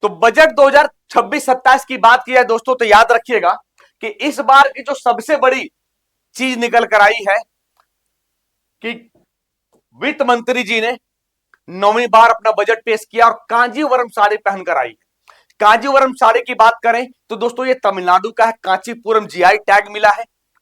तो बजट 2026-27 की बात की जाए दोस्तों तो याद रखिएगा कि इस बार की जो सबसे बड़ी चीज निकल कर आई है कि वित्त मंत्री जी ने 9वीं बार अपना बजट पेश किया और कांजीवरम साड़ी पहनकर आई है। कांजीवरम साड़ी की बात करें तो दोस्तों ये तमिलनाडु का है, कांचीपुरम जीआई टैग मिला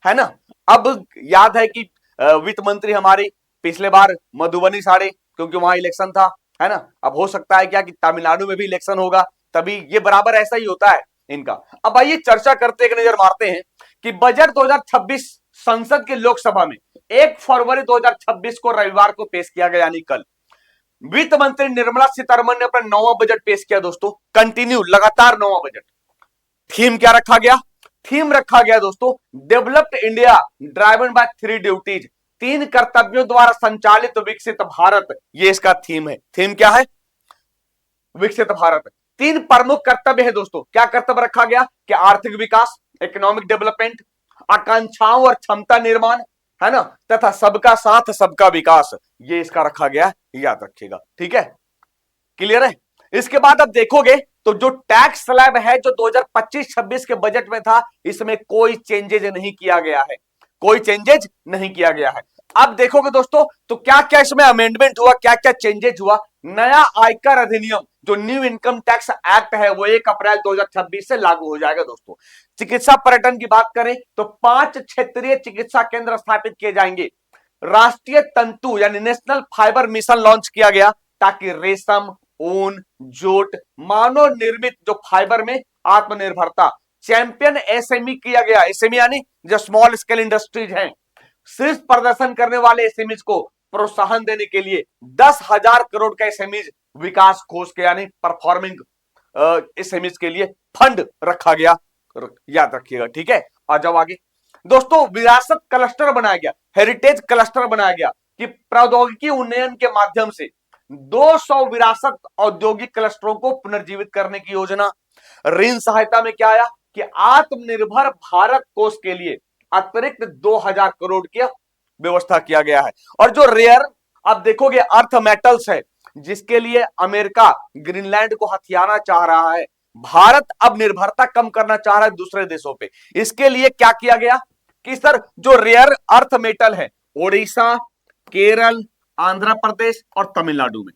है ना। अब याद है कि वित्त मंत्री हमारी पिछले बार मधुबनी साड़ी, क्योंकि वहां इलेक्शन था, है ना। अब हो सकता है क्या कि तमिलनाडु में भी इलेक्शन होगा, तभी ये बराबर ऐसा ही होता है इनका। अब आइए चर्चा करते, एक नजर मारते हैं कि बजट 2026 संसद के लोकसभा में 1 फरवरी 2026 को रविवार को पेश किया गया, यानी कल वित्त मंत्री निर्मला सीतारमण ने अपना 9वां बजट पेश किया दोस्तों। कंटिन्यू लगातार 9वां बजट। थीम क्या रखा गया? थीम रखा गया दोस्तों developed India driven by 3 duties, 3 कर्तव्यों द्वारा संचालित विकसित भारत, ये इसका थीम है। थीम क्या है? विकसित भारत। 3 प्रमुख कर्तव्य है दोस्तों। क्या कर्तव्य रखा गया? कि आर्थिक विकास, इकोनॉमिक डेवलपमेंट, आकांक्षाओं और क्षमता निर्माण, है ना, तथा सबका साथ सबका विकास, ये इसका रखा गया, याद रखिएगा। ठीक है, क्लियर है। इसके बाद अब देखोगे तो जो टैक्स स्लैब है जो 2025-26 के बजट में था, इसमें कोई चेंजेज नहीं किया गया है, कोई चेंजेज नहीं किया गया है। अब देखोगे दोस्तों तो क्या क्या इसमें अमेंडमेंट हुआ, क्या क्या चेंजेज हुआ। नया आयकर अधिनियम जो न्यू इनकम टैक्स एक्ट है वो 1 अप्रैल 2026 से लागू हो जाएगा दोस्तों। चिकित्सा पर्यटन की बात करें तो 5 क्षेत्रीय चिकित्सा केंद्र स्थापित किए जाएंगे। राष्ट्रीय तंतु यानी नेशनल फाइबर मिशन लॉन्च किया गया ताकि रेशम, ऊन, जूट, मानव निर्मित जो फाइबर में आत्मनिर्भरता। चैंपियन एसएमई किया गया, एसएमई यानी जो स्मॉल स्केल इंडस्ट्रीज हैं, शीर्ष प्रदर्शन करने वाले एसएमईज को प्रोत्साहन देने के लिए 10,000 करोड़ का एसएमईज विकास कोष के यानी परफॉर्मिंग एसएमईज के लिए फंड रखा गया, याद रखिएगा। ठीक है, आ जाओ आगे दोस्तों। विरासत क्लस्टर बनाया गया, हेरिटेज क्लस्टर बनाया गया कि प्रौद्योगिकी उन्नयन के माध्यम से 200 विरासत औद्योगिक क्लस्टरों को पुनर्जीवित करने की योजना। ऋण सहायता में क्या आया कि आत्मनिर्भर भारत कोष के लिए अतिरिक्त 2,000 करोड़ की व्यवस्था किया गया है। और जो रेयर आप देखोगे अर्थ मेटल्स है, जिसके लिए अमेरिका ग्रीनलैंड को हथियाना चाह रहा है, भारत अब निर्भरता कम करना चाह रहा है दूसरे देशों पे। इसके लिए क्या किया गया कि सर जो रेयर अर्थ मेटल है, ओडिशा, केरल, आंध्र प्रदेश और तमिलनाडु में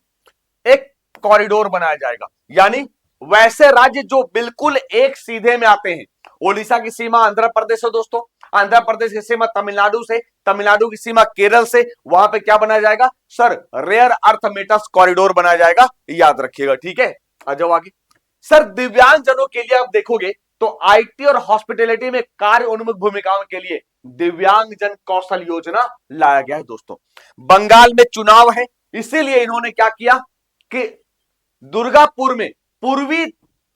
एक कॉरिडोर बनाया जाएगा। यानी वैसे राज्य जो बिल्कुल एक सीधे में आते हैं, ओडिशा की सीमा आंध्र प्रदेश है दोस्तों, आंध्र प्रदेश की सीमा तमिलनाडु से, तमिलनाडु की सीमा केरल से, वहां पे क्या बनाया जाएगा sir? Rare earth metals corridor बनाया जाएगा, याद रखिएगा। ठीक है, आ जाओ आगे। सर दिव्यांग जनों के लिए आप देखोगे तो आईटी और हॉस्पिटैलिटी में कार्य उन्मुख भूमिकाओं के लिए दिव्यांग जन कौशल योजना लाया गया है दोस्तों। बंगाल में चुनाव है, इसीलिए इन्होंने क्या किया कि दुर्गापुर में पूर्वी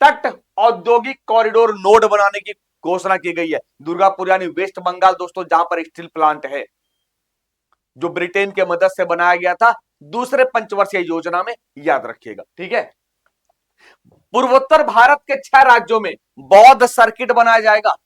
तट औद्योगिक कॉरिडोर नोड बनाने की घोषणा की गई है। दुर्गापुर यानी वेस्ट बंगाल दोस्तों, जहां पर स्टील प्लांट है जो ब्रिटेन के मदद से बनाया गया था दूसरे पंचवर्षीय योजना में, याद रखिएगा। ठीक है, पूर्वोत्तर भारत के 6 राज्यों में बौद्ध सर्किट बनाया जाएगा,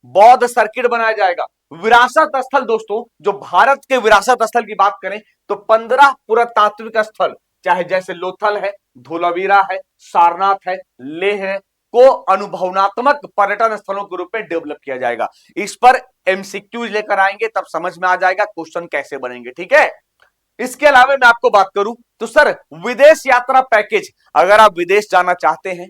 बौद्ध सर्किट बनाया जाएगा। विरासत स्थल दोस्तों, जो भारत के विरासत स्थल की बात करें तो 15 पुरातात्विक स्थल, चाहे जैसे लोथल है, धोलावीरा है, सारनाथ है, लेह है, को अनुभवनात्मक पर्यटन स्थलों के रूप में डेवलप किया जाएगा। इस पर एमसीक्यूज लेकर आएंगे, तब समझ में आ जाएगा क्वेश्चन कैसे बनेंगे। ठीक है, इसके अलावा मैं आपको बात करूं तो सर विदेश यात्रा पैकेज, अगर आप विदेश जाना चाहते हैं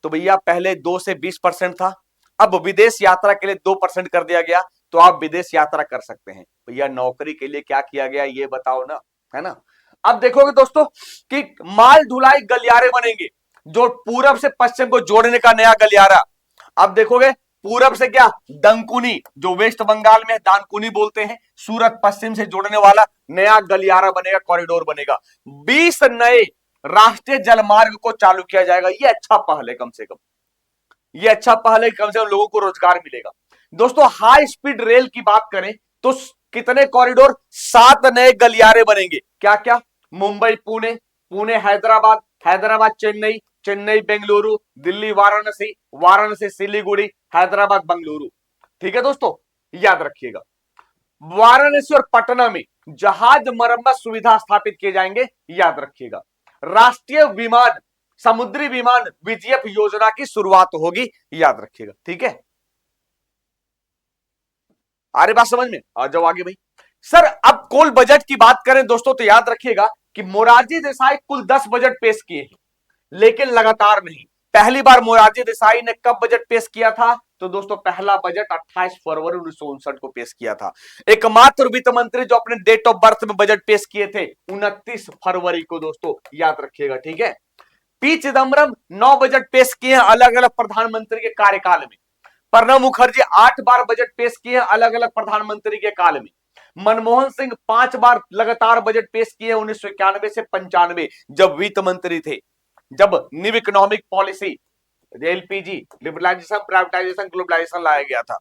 तो भैया पहले 2 से 20% था, अब विदेश यात्रा के लिए 2% कर दिया गया, तो आप विदेश यात्रा कर सकते हैं। भैया नौकरी के लिए क्या किया गया ये बताओ ना, है ना। अब देखोगे दोस्तों कि माल ढुलाई गलियारे बनेंगे, जो पूरब से पश्चिम को जोड़ने का नया गलियारा। अब देखोगे पूरब से क्या, दंकुनी, जो वेस्ट बंगाल में दानकुनी बोलते हैं, सूरत पश्चिम से जोड़ने वाला नया गलियारा बनेगा, कॉरिडोर बनेगा। 20 नए राष्ट्रीय जलमार्ग को चालू किया जाएगा। ये अच्छा पहल है, कम से कम ये अच्छा पहल है, कम से कम लोगों को रोजगार मिलेगा। दोस्तों हाई स्पीड रेल की बात करें तो कितने कॉरिडोर? 7 नए गलियारे बनेंगे। क्या क्या? मुंबई पुणे, पुणे हैदराबाद, हैदराबाद चेन्नई, चेन्नई बेंगलुरु, दिल्ली वाराणसी, वाराणसी सिलीगुड़ी, हैदराबाद बंगलुरु। ठीक है दोस्तों, याद रखिएगा। वाराणसी और पटना में जहाज मरम्मत सुविधा स्थापित किए जाएंगे, याद रखिएगा। राष्ट्रीय विमान समुद्री विमान VGF योजना की शुरुआत होगी, याद रखिएगा। ठीक है, आ रही बात समझ में? आ जाओ आगे भाई। सर अब कुल बजट की बात करें दोस्तों तो याद रखिएगा कि मोरारजी देसाई कुल 10 बजट पेश किए हैं, लेकिन लगातार नहीं। पहली बार मोरारजी देसाई ने कब बजट पेश किया था? तो दोस्तों पहला बजट 28 फरवरी 1959 को पेश किया था। एकमात्र वित्त मंत्री जो अपने डेट ऑफ बर्थ में बजट पेश किए थे 29 फरवरी को, दोस्तों याद रखिएगा। ठीक है, पी चिदम्बरम 9 बजट पेश किए हैं अलग अलग प्रधानमंत्री के कार्यकाल में। प्रणब मुखर्जी 8 बार बजट पेश किए हैं अलग अलग प्रधानमंत्री के काल में। मनमोहन सिंह 5 बार लगातार बजट पेश किए 1991 से 95 जब वित्त मंत्री थे, जब new economic policy LPG liberalisation, privatisation, globalisation लाया गया था।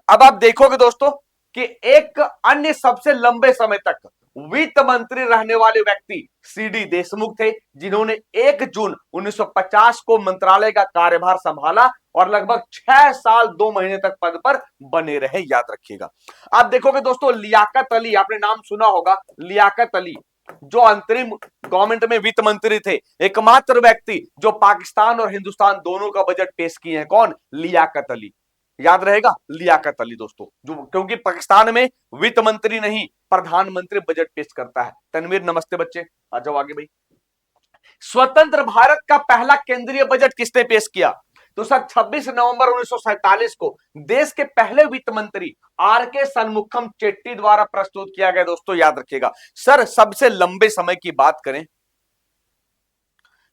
अब आप देखोगे दोस्तों कि एक अन्य सबसे लंबे समय तक वित्त मंत्री रहने वाले व्यक्ति सीडी देशमुख थे, जिन्होंने 1 जून 1950 को मंत्रालय का कार्यभार संभाला और लगभग 6 साल 2 महीने तक पद पर बने रहे, याद रखिएगा। आप देखोगे दोस्तों लियाकत अली, आपने नाम सुना होगा, लियाकत अली जो अंतरिम गवर्नमेंट में वित्त मंत्री थे, एकमात्र व्यक्ति जो पाकिस्तान और हिंदुस्तान दोनों का बजट पेश किए हैं। कौन? लियाकत अली, याद रहेगा, लियाकत अली दोस्तों, जो क्योंकि पाकिस्तान में वित्त मंत्री नहीं प्रधानमंत्री बजट पेश करता है। तनवीर नमस्ते बच्चे, आ जाओ आगे भाई। स्वतंत्र भारत का पहला केंद्रीय बजट किसने पेश किया? तो सर 26 नवंबर 1947 को देश के पहले वित्त मंत्री आर.के. शनमुखम चेट्टी द्वारा प्रस्तुत किया गया, दोस्तों याद रखिएगा। सर सबसे लंबे समय की बात करें,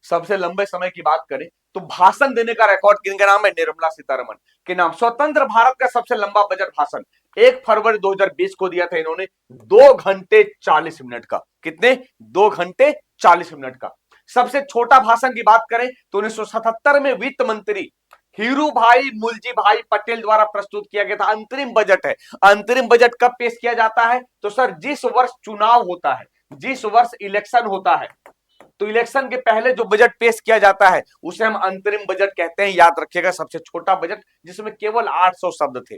सबसे लंबे समय की बात करें तो भाषण देने का रिकॉर्ड किनका नाम है? निर्मला सीतारमण के नाम। स्वतंत्र भारत का सबसे लंबा बजट भाषण 1 फरवरी 2020 को दिया था इन्होंने, 2 घंटे 40 मिनट का। कितने? 2 घंटे 40 मिनट का। सबसे छोटा भाषण की बात करें तो 1977 में वित्त मंत्री हीरू भाई मुलजी भाई पटेल द्वारा प्रस्तुत किया गया था। अंतरिम बजट है। अंतरिम बजट कब पेश किया जाता है? तो सर जिस वर्ष चुनाव होता है, जिस वर्ष इलेक्शन होता है, तो इलेक्शन के पहले जो बजट पेश किया जाता है उसे हम अंतरिम बजट कहते हैं, याद रखिएगा। सबसे छोटा बजट जिसमें केवल 800 शब्द थे।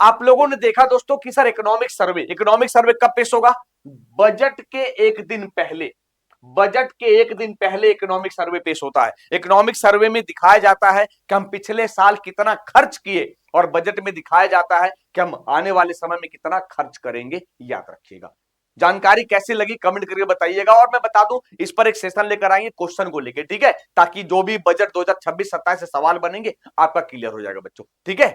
आप लोगों ने देखा दोस्तों कि सर इकोनॉमिक सर्वे कब पेश होगा? बजट के एक दिन पहले, बजट के एक दिन पहले इकोनॉमिक सर्वे पेश होता है। इकोनॉमिक सर्वे में दिखाया जाता है कि हम पिछले साल कितना खर्च किए और बजट में दिखाया जाता है कि हम आने वाले समय में कितना खर्च करेंगे, याद रखिएगा। जानकारी कैसी लगी कमेंट करके बताइएगा। और मैं बता दूं इस पर एक सेशन लेकर आएंगे क्वेश्चन को लेके, ठीक है, ताकि जो भी बजट 2026-27 से सवाल बनेंगे आपका क्लियर हो जाएगा बच्चों, ठीक है।